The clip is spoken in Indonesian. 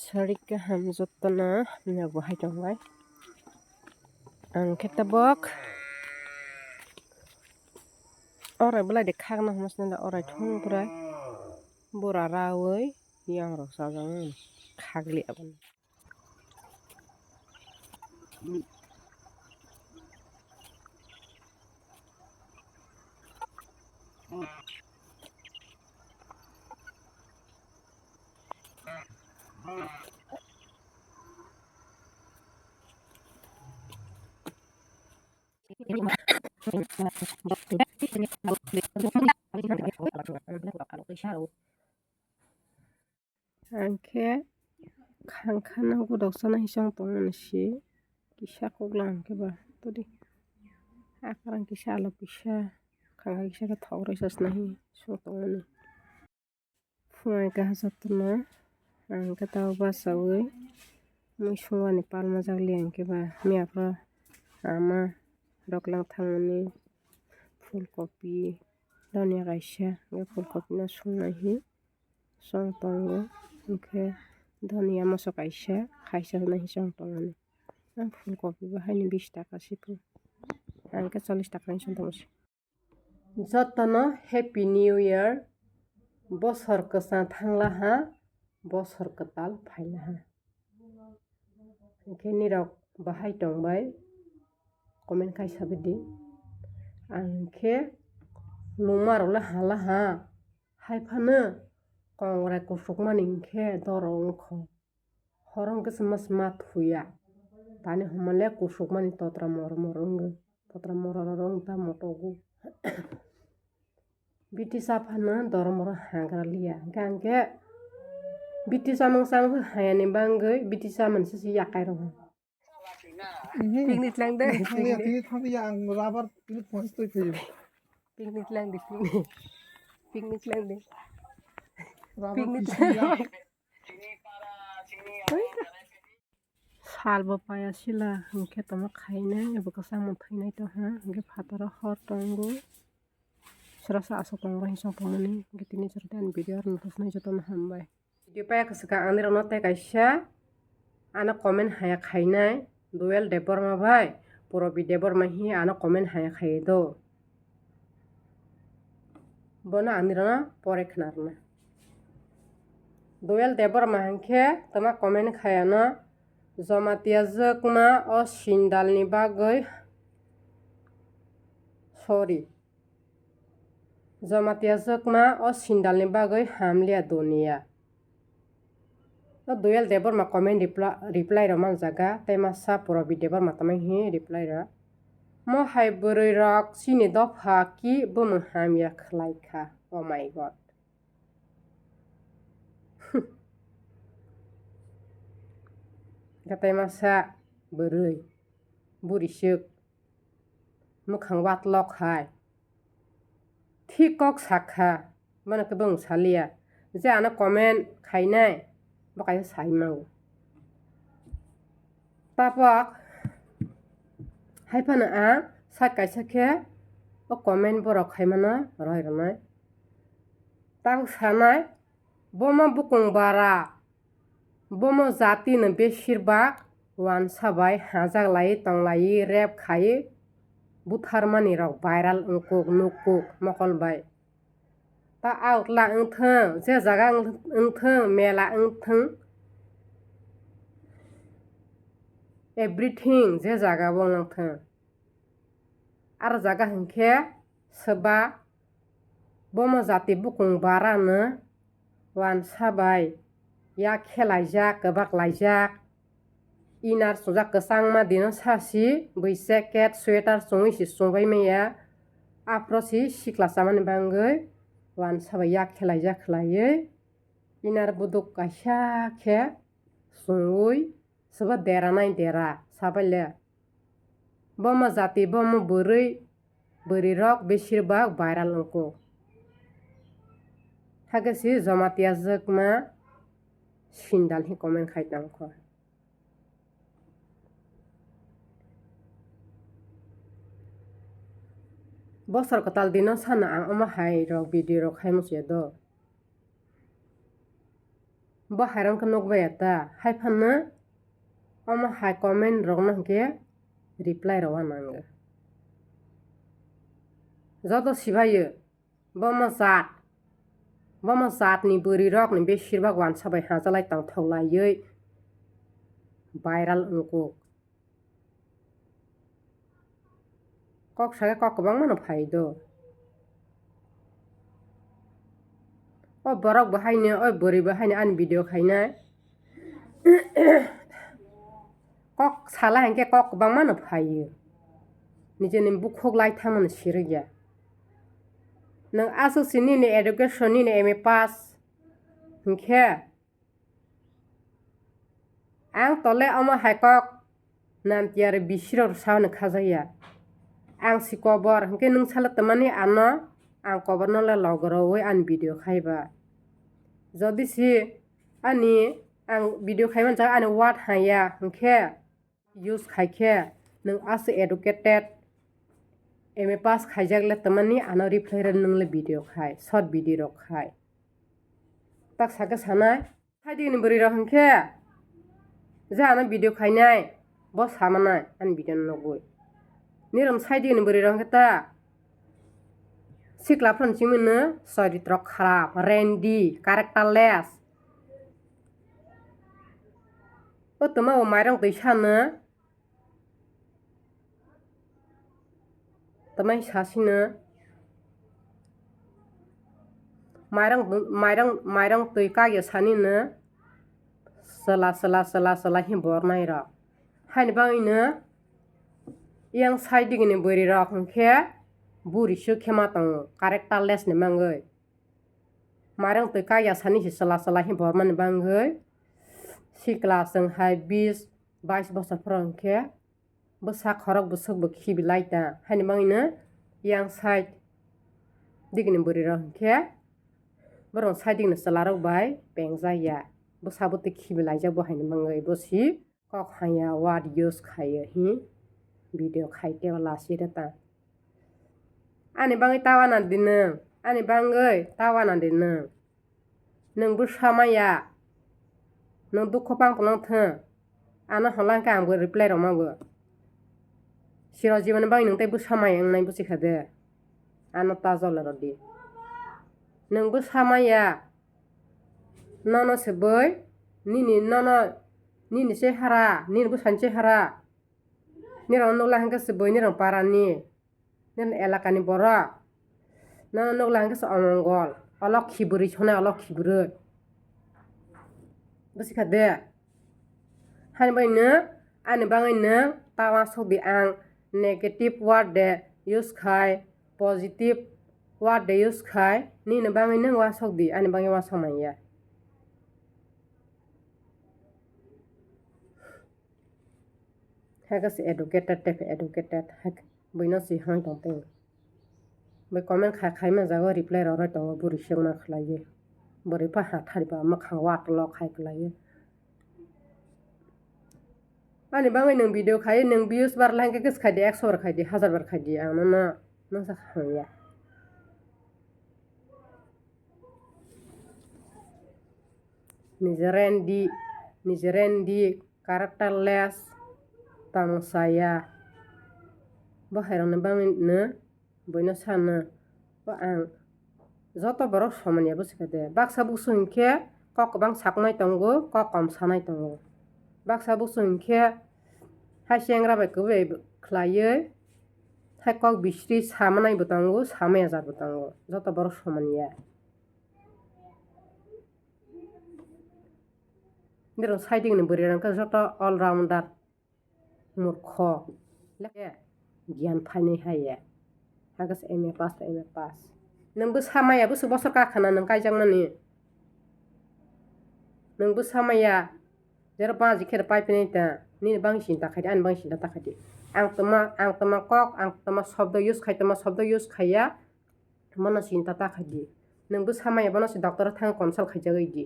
Sarika Jotto na hamjak bahai tongbai. Ang ketabok orai belai de khagna hamasnala orai thung pura bora rawi yang rok sajang khagli aban. Angke khangkhana godaksana hisang tongmani si kisa koklang ke ba todi akarang kisa alok kisa khangka kisa ke thok raisas nahi sung tongmani fungai kaha Jotto no angke tao basawi mui sungwani palma jakli angke ba miyapra ama roklang thangmani fulkopi duniya kaisa angke fulkopi no sungnai hi song tongo angke duniya moso kaisa nahi song tongmani ang fulkopi bo haini 20 taka sipu angke 40 taka ni song tongmosi. Jotto no happy new year bosor kwchang thanglaha bosor kwtal phailaha angke nirok bahai tongbai comment kaisa bidi angke lungma rokle halaha haifano kongrai kusukmani angke dorok ongkho horong sma sma thuya tani homole kusukmani totra mor ongoi totra moror ongta motogu biti safano doromoro hagraliya angke biti samung hayani bangoi biti saman sisi yakai rok picnic lang deh picnic lang deh picnic lang deh picnic salbo paya sila angke toma khainai abo kwchang mon thainai toha angke fataro hor tongo srasa asok tongo hisang tongmani angke tini jordan video nuthusnai Jotto no hambai video paya kwchaka ani rok no tei kaisa ano comment haya khainai duel debbarma bai purabi debbarma hi ano comment haya khai do bono ani rok no pore khwnarna duel debbarma hangke toma comment khayano Jamatia jukma o sindal ni bagwi Jamatia jukma o sindal ni bagwi hamliya duniya duel debbarma comment reply ro manjaga tei masa purabi debbarma tamai hi reply ro mo hai bwrwi rok chini dopha ki bwmung hamya khlaikha oh my god gatai masa bwrwi burisuk mukhang watlok hai thikok sakha mano kwbung saliya je ano comment khainai bo kaisa sai mango tapok haifano ang site kaisa khe o comment borok khaimano roiroknai tabuk sanai bomo bwkung bara bomo jati ni beshirbag wansa bai hamjak lai tonglai rap khai butharmani rok viral ongkuk nukuk mokol bai ta outla wngthang je jaga wngthang mela wngthang everything je jaga o wngthang aro jaga hingkhe swba bomo jati bwkung bara no wansa bai yak khelaijak kwbak laijak inar chungjak kwchangma dino sasi bui jacket sweater chungui si chungbai maya afro si siklashamani bangoi wansa bai yak khelaijak khlaiui inar buduk kaisa khe chungui swbo dera nai dera sabaile bomo jati bomo bwrwi rok beshirbag viral ongkuk hage si Jamatia jukma sindal hi comment khai tangkho bosor kwtal dino sana ang omo hai rok video rok khai muchya do bo hairangkhe nukbai ta haifano omo hai comment rokno hwnkhe reply rok nango Jotto sibayo bomo jat ni bwrwi rok ni besirbag wansa bai hajalai tangthoklaiwi viral wngkuk kok sake kok kwbangma no phai do o borok bo haino o bwrwi bo haino ani video khainai kok sala hinkhe kok kwbangma no phaiyo nijeni bwkuklai thaimano sirwkya nung asukchi nini education nini MA pass hinkhe ang tole omo hai kok namtiyari bisi rok saano khajaya ang si kobor hinkhe nung salatwmani ano ang kobor nole logorowi ani video khaiba jodi si ani ang video khaimani jaga ani word haya hinkhe use khaikhe nung asuk educated MA pass khaijakle tmani ano reply ro nungle video khai short video rok khai tak sake sanai saidini bwrwi rok hinkhe je ano video khainai bo samanai ani video nukgwi nirum saidini bwrwi rok hinkhe ta siklafrano chimano charitro kharap randy characterless o toma o mairang twi sano tamai sasino mairang twi kagya sanino sela hi bornai rok haini bangino yang saidigini bwrwi rok hinkhe burisu khema tongo characterless ni mangwi mairang twi kagya sani si sela hi bormani bangwi si class jonghai 20-22 bochor phora hinkhe bwsak khorok bwsuk bo khibilai ta haini bangino yang side digini bwrwi rok hinkhe borok saidigini chwlarok bai bengjaya bwsabo twi khibilaijak bo haini bangwi bosi kok haya word use khaiyo hi video khaiteo lasire ta ani bangwi tawana dinung ani bangwi tawana dinung nung bwsamaya nung dukho pangtongthong ano honglang khe angbo reply rokmago siro jiboni bangwi nung tei bwsamaya wngnai buchikhade ano tajole rodi nung bwsamaya nono sibui nini chehara nini bwsani chehara nirok nukla hinkhe sibui nirok parani nirok elakani borok nono nukla hinkhe se omongol olok khibwrwi sonai olok khibwrwi buchikhade haini bangino ani bangwi nung tawa sokdi ang negative word de use khai positive word de use khai nini bangwi nung wasokdi ani bangwi wasokmanya haga si educated tepe educated buino si hang tongteng bai comment khaima jago reply rok roi tongo buri singma khlaiyo buri pa hathariba makhang watlo khai khlaiyo ani bangwi nung video khai nung views barla hinkhe gishkhai di 100 bar khai di 1000 bar khai di ang no nungsa khangya Randy characterless tangsaya bo hairangni bangwi no buino sano bo ang Jotto borok somanya buchikhade baksa buksu hinkhe kok kwbang saknai tongo kok kom sanai tongo baksa buksu hinkhe hai chengra bai kubui khlaiwi hai kok bisri samanai bo tongo samaya jar bo tongo Jotto borok somanya nirok saidigini bwrwi rok hinkhe Jotto all rounder murkho gyan phainai haiya hagas MA pass nung bwsamaya bwsuk bochor kakhana nung kaijakmani nung bwsamaya 0.5 khere paipinai ta nini bangwi sinta khaidi ani bangwi sinta takhaidi ang toma kok ang toma shobdo use khai toma shobdo use khaiya mono sinta takhaidi nung bwsamaya bono si doctor thang consult khaijagwi di